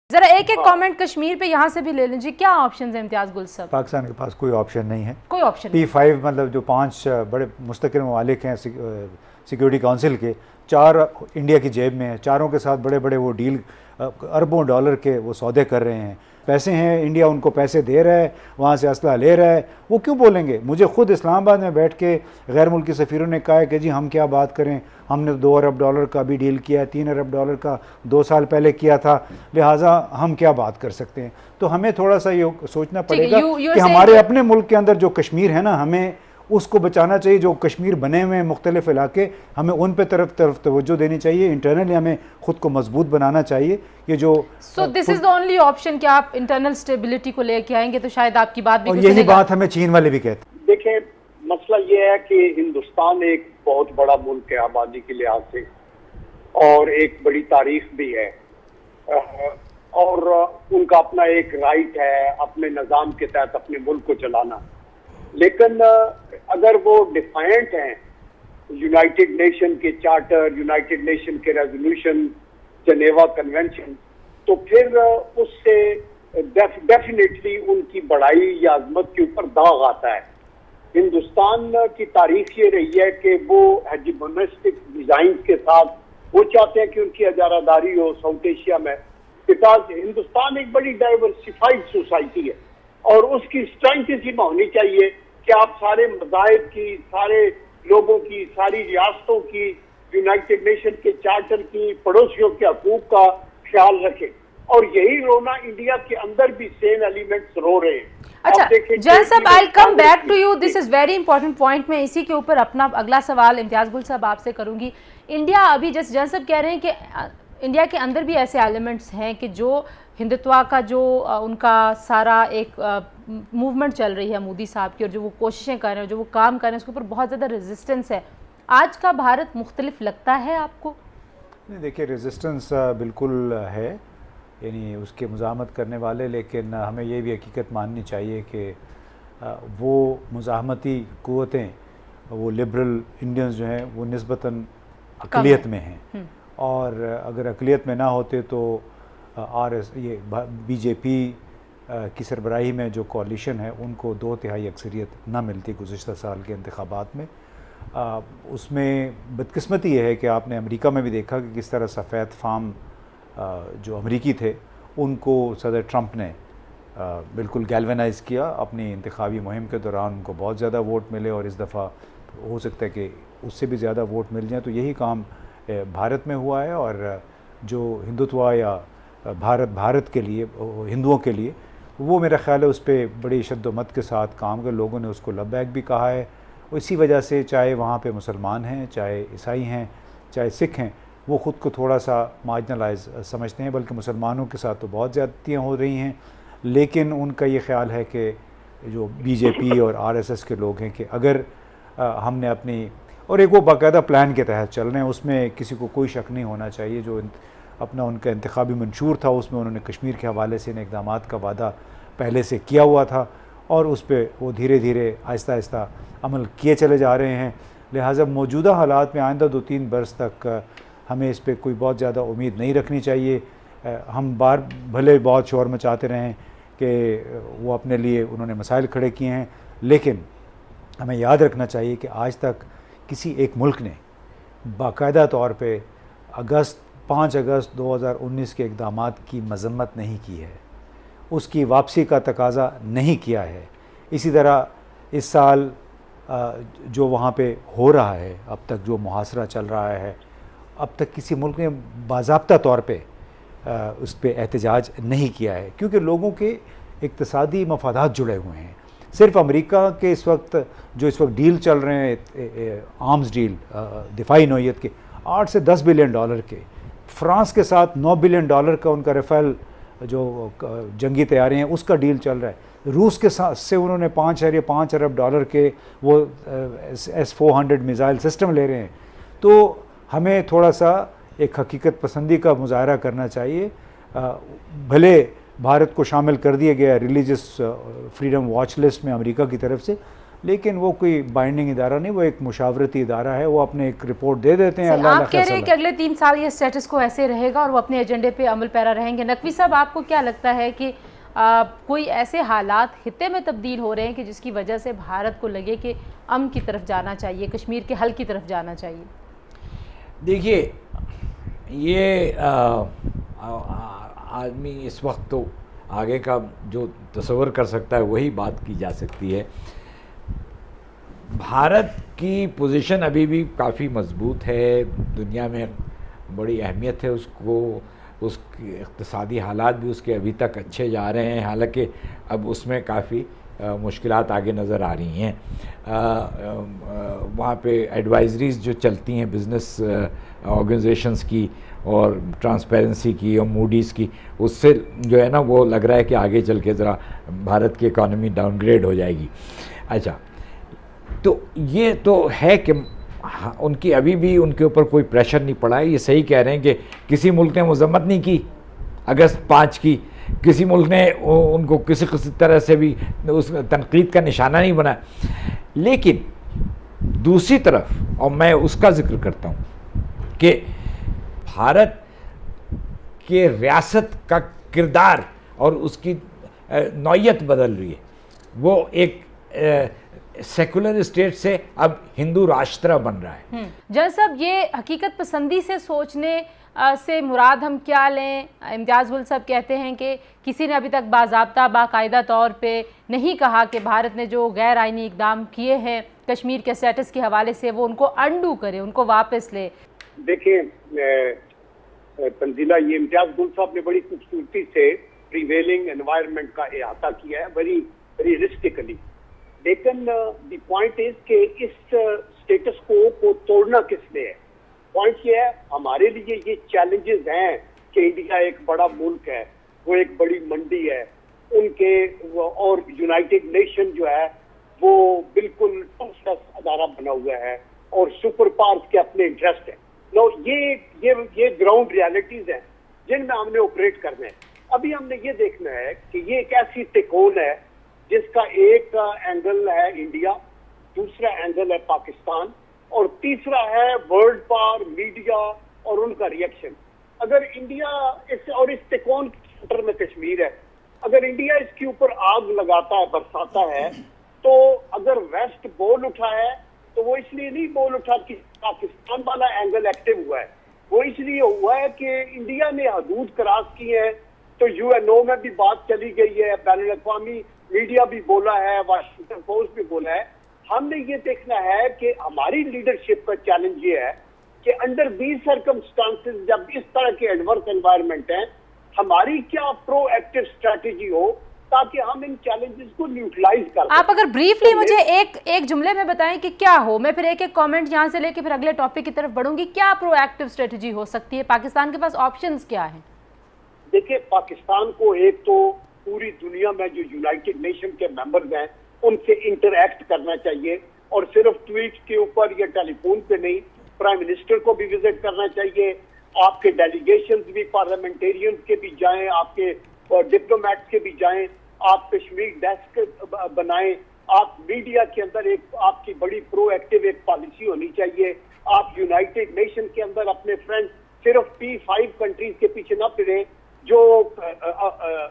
जरा एक एक कमेंट कश्मीर पे यहाँ से भी ले लीजिए, क्या ऑप्शन है इम्तियाज गुल साहब? पाकिस्तान के पास कोई ऑप्शन नहीं है, कोई ऑप्शन P5 मतलब जो 5 बड़े मुस्तकिल ममालिक हैं सिक्योरिटी काउंसिल के, 4 इंडिया की जेब में है, चारों के साथ बड़े बड़े वो डील अरबों डॉलर के वो सौदे कर रहे हैं, पैसे हैं, इंडिया उनको पैसे दे रहा है, वहाँ से असला ले रहा है, वो क्यों बोलेंगे? मुझे खुद इस्लामाबाद में बैठ के गैर मुल्की सफ़ीरों ने कहा है कि जी हम क्या बात करें, हमने 2 अरब डॉलर का भी डील किया है, 3 अरब डॉलर का 2 साल पहले किया था, लिहाजा हम क्या बात कर सकते हैं। तो हमें थोड़ा सा ये सोचना पड़ेगा कि हमारे अपने मुल्क के अंदर जो कश्मीर है ना, हमें उसको बचाना चाहिए। जो कश्मीर बने हुए हैं मुख्तलिफ इलाके, हमें उन पे तरफ तवज्जो देनी चाहिए, इंटरनली हमें खुद को मजबूत बनाना चाहिए। ये जो this is the only option कि आप इंटरनल स्टेबिलिटी को लेके आएंगे तो शायद आपकी बात भी, और यही बात हमें चीन वाले भी कहते हैं। देखिए, मसला ये है कि हिंदुस्तान एक बहुत बड़ा मुल्क है आबादी के लिहाज से, और एक बड़ी तारीख भी है, और उनका अपना एक राइट है अपने निज़ाम के तहत अपने मुल्क को चलाना। लेकिन अगर वो डिफाइंट हैं यूनाइटेड नेशन के चार्टर, यूनाइटेड नेशन के रेजोल्यूशन, जनेवा कन्वेंशन, तो फिर उससे डेफिनेटली उनकी बड़ाई या अजमत के ऊपर दाग आता है। हिंदुस्तान की तारीख ये रही है कि वो हेजिमोनिस्टिक डिजाइन के साथ वो चाहते हैं कि उनकी अजारादारी हो साउथ एशिया में, बिकॉज हिंदुस्तान एक बड़ी डाइवर्सिफाइड सोसाइटी है और उसकी स्ट्रेंथ इसी में होनी चाहिए कि आप सारे मज़ाहिब की, सारे लोगों की, सारी रियासतों की, यूनाइटेड नेशन के चार्टर की, पड़ोसियों के हकूक का ख्याल रखें। और यही रोना इंडिया के अंदर भी सेम एलिमेंट्स रो रहे हैं। अच्छा जैन साहब, I will come back to you, this is very important point. मैं इसी के ऊपर अपना अगला सवाल इम्तियाज गुल साहब आपसे करूंगी। इंडिया अभी जैसे जैन साहब कह रहे हैं कि इंडिया के अंदर भी ऐसे एलिमेंट्स हैं कि जो हिंदुत्व का जो उनका सारा एक मूवमेंट चल रही है मोदी साहब की, और जो वो कोशिशें कर रहे हैं, जो वो काम कर रहे हैं, उसके ऊपर बहुत ज़्यादा रेजिस्टेंस है। आज का भारत मुख्तलिफ लगता है आपको? नहीं, देखिए रेजिस्टेंस बिल्कुल है, यानी उसके मुज़ाहमत करने वाले, लेकिन हमें ये भी हकीकत माननी चाहिए कि वो मुज़ाहमती क़ुव्वतें, वो लिबरल इंडियंस जो हैं वो निस्बतन अक़लियत में हैं, और अगर अक़लियत में ना होते तो ये बीजेपी की सरबराही में जो कोalition है उनको 2/3 अक्सरियत ना मिलती गुज़िश्ता साल के इंतखाबात में। उसमें बदकिस्मती ये है कि आपने अमेरिका में भी देखा कि किस तरह सफ़ेद फार्म जो अमेरिकी थे उनको सदर ट्रंप ने बिल्कुल गैल्वेनाइज़ किया अपनी इंतखाबी मुहिम के दौरान। उनको बहुत ज़्यादा वोट मिले और इस दफ़ा हो सकता है कि उससे भी ज़्यादा वोट मिल जाए। तो यही काम भारत में हुआ है, और जो हिंदुत्व या भारत के लिए, हिंदुओं के लिए, वो मेरा ख़्याल है उस पर बड़ी शद्दोमत के साथ काम कर, लोगों ने उसको लब्बैक भी कहा है। इसी वजह से चाहे वहाँ पे मुसलमान हैं, चाहे ईसाई हैं, चाहे सिख हैं, वो ख़ुद को थोड़ा सा मार्जिनलाइज समझते हैं, बल्कि मुसलमानों के साथ तो बहुत ज़्यादतियाँ हो रही हैं। लेकिन उनका ये ख्याल है कि जो बीजेपी और आरएसएस के लोग हैं कि अगर हमने अपनी, और एक वो बाकायदा प्लान के तहत चल रहे हैं, उसमें किसी को कोई शक नहीं होना चाहिए, जो अपना उनका इंतखाबी मंशूर था उसमें उन्होंने कश्मीर के हवाले से इन इक़दामात का वादा पहले से किया हुआ था, और उस पर वो धीरे धीरे आहिस्ता आहिस्ता अमल किए चले जा रहे हैं। लिहाजा मौजूदा हालात में आइंदा 2-3 बरस तक हमें इस पर कोई बहुत ज़्यादा उम्मीद नहीं रखनी चाहिए। हम भले बहुत शोर मचाते रहें कि वो अपने लिए उन्होंने मसाइल खड़े किए हैं, लेकिन हमें याद रखना चाहिए कि आज तक किसी एक मुल्क ने बाकायदा तौर पे 5 अगस्त 2019 के इक़दामात की मज़म्मत नहीं की है, उसकी वापसी का तकाज़ा नहीं किया है। इसी तरह इस साल जो वहाँ पे हो रहा है, अब तक जो मुहासरा चल रहा है, अब तक किसी मुल्क ने बाज़ाब्ता तौर पे उस पर एहतजाज नहीं किया है, क्योंकि लोगों के इक़्तिसादी मफादात जुड़े हुए हैं। सिर्फ अमेरिका के इस वक्त डील चल रहे हैं, आर्म्स डील दिफाई नौइयत के 8 से 10 बिलियन डॉलर के, फ्रांस के साथ 9 बिलियन डॉलर का उनका राफेल जो जंगी तैयारियाँ हैं उसका डील चल रहा है। रूस के साथ से उन्होंने 5.5 अरब डॉलर के वो S-400 मिसाइल सिस्टम ले रहे हैं। तो हमें थोड़ा सा एक हकीकत पसंदी का मुजाहरा करना चाहिए। भले भारत को शामिल कर दिया गया रिलीजियस फ्रीडम वॉच लिस्ट में अमेरिका की तरफ से, लेकिन वो कोई बाइंडिंग इदारा नहीं, वो एक मुशावरती इदारा है, वो अपने एक रिपोर्ट दे देते हैं। आप कह रहे हैं कि अगले 3 साल ये स्टेटस को ऐसे रहेगा और वो अपने एजेंडे पे अमल पैरा रहेंगे। नकवी साहब, आपको क्या लगता है कि कोई ऐसे हालात खित्ते में तब्दील हो रहे हैं कि जिसकी वजह से भारत को लगे कि अमन की तरफ जाना चाहिए, कश्मीर के हल की तरफ जाना चाहिए? देखिए, ये आदमी इस वक्त तो आगे का जो तस्वर कर सकता है वही बात की जा सकती है। भारत की पोजीशन अभी भी काफ़ी मजबूत है, दुनिया में बड़ी अहमियत है उसको, उसके इक़्तिसादी हालात भी उसके अभी तक अच्छे जा रहे हैं, हालांकि अब उसमें काफ़ी मुश्किलात आगे नज़र आ रही हैं। वहाँ पे एडवाइजरीज़ जो चलती हैं बिज़नेस ऑर्गेनाइजेशंस की और ट्रांसपेरेंसी की और मूडीज़ की, उससे जो है ना वो लग रहा है कि आगे चल के ज़रा भारत की इकॉनमी डाउनग्रेड हो जाएगी। अच्छा, तो ये तो है कि उनकी अभी भी उनके ऊपर कोई प्रेशर नहीं पड़ा है। ये सही कह रहे हैं कि किसी मुल्क ने मजम्मत नहीं की अगस्त 5 की, किसी मुल्क ने उनको किसी तरह से भी उस तनकीद का निशाना नहीं बनाया। लेकिन दूसरी तरफ, और मैं उसका जिक्र करता हूँ कि भारत के रियासत का किरदार और उसकी नौयत बदल रही है। वो एक सेकुलर स्टेट से अब हिंदू राष्ट्र बन रहा है। जज साहब, ये हकीकत पसंदी से सोचने से मुराद हम क्या लें? इम्तियाज़ गुल साहब कहते हैं कि किसी ने अभी तक बाज़ाब्ता बाकायदा तौर पे नहीं कहा कि भारत ने जो गैर आइनी इकदाम किए हैं कश्मीर के स्टेटस के हवाले से वो उनको अंडू करे, उनको वापस ले। देखिए तंजीला, ये इम्तियाज़ गुल साहब ने बड़ी खूबसूरती से प्रिवेलिंग एनवायरनमेंट का अहाता किया है, वेरी रियलिस्टिकली। लेकिन द पॉइंट इज कि इस स्टेटस को तोड़ना किसने है? पॉइंट ये है, हमारे लिए ये चैलेंजेस हैं कि इंडिया एक बड़ा मुल्क है, वो एक बड़ी मंडी है उनके, और यूनाइटेड नेशन जो है वो बिल्कुल अदारा बना हुआ है और सुपर पावर्स के अपने इंटरेस्ट है। नो, ये ग्राउंड रियलिटीज हैं जिनमें हमने ऑपरेट करना है। अभी हमने ये देखना है कि ये एक ऐसी तिकोन है जिसका एक एंगल है इंडिया, दूसरा एंगल है पाकिस्तान और तीसरा है वर्ल्ड पावर, मीडिया और उनका रिएक्शन। अगर इंडिया इस तिकोन के सेंटर में कश्मीर है, अगर इंडिया इसके ऊपर आग लगाता है, बरसाता है, तो अगर वेस्ट बोल उठा है तो वो इसलिए नहीं बोल उठा कि पाकिस्तान वाला एंगल एक्टिव हुआ है, वो इसलिए हुआ है कि इंडिया ने हदूद क्रॉस की है। तो यूएनओ में भी बात चली गई है, बैनुल अक़वामी मीडिया भी बोला है, वाशिंगटन पोस्ट भी बोला है। हमने ये देखना है कि हमारी लीडरशिप का चैलेंज ये है कि अंडर दीज सर्कमस्टांसेस, जब इस तरह के एडवर्स एनवायरनमेंट है, हमारी क्या प्रोएक्टिव स्ट्रैटेजी हो ताकि हम इन चैलेंजेस को न्यूट्रलाइज कर सकें। आप अगर ब्रीफली मुझे एक जुमले में बताएं कि क्या हो, मैं फिर एक कमेंट यहाँ से लेके फिर अगले टॉपिक की तरफ बढ़ूंगी। क्या प्रोएक्टिव स्ट्रेटजी हो सकती है? पाकिस्तान के पास ऑप्शंस क्या है? देखिए, पाकिस्तान को एक तो पूरी दुनिया में जो यूनाइटेड नेशन के मेंबर्स हैं उनसे इंटरैक्ट करना चाहिए, और सिर्फ ट्वीट के ऊपर या टेलीफोन पे नहीं, प्राइम मिनिस्टर को भी विजिट करना चाहिए। आपके डेलीगेशंस भी, पार्लियामेंटेरियंस के भी जाएं, आपके डिप्लोमेट्स के भी जाएं, आप कश्मीर डेस्क बनाएं, आप मीडिया के अंदर एक आपकी बड़ी प्रोएक्टिव एक पॉलिसी होनी चाहिए। आप यूनाइटेड नेशन के अंदर अपने फ्रेंड्स सिर्फ P5 कंट्रीज के पीछे ना फिरें, जो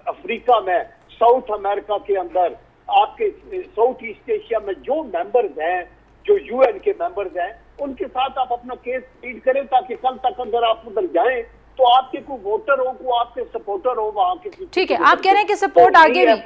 अफ्रीका में, साउथ अमेरिका के अंदर, आपके साउथ ईस्ट एशिया में जो मेंबर्स हैं, जो यूएन के मेंबर्स हैं, उनके साथ आप अपना केस लीड करें ताकि कल तक अगर आप उधर जाएं तो आपके कोई वोटर हो, को आपके सपोर्टर हो वहां के। ठीक है, आप कह रहे हैं कि सपोर्ट आगे भी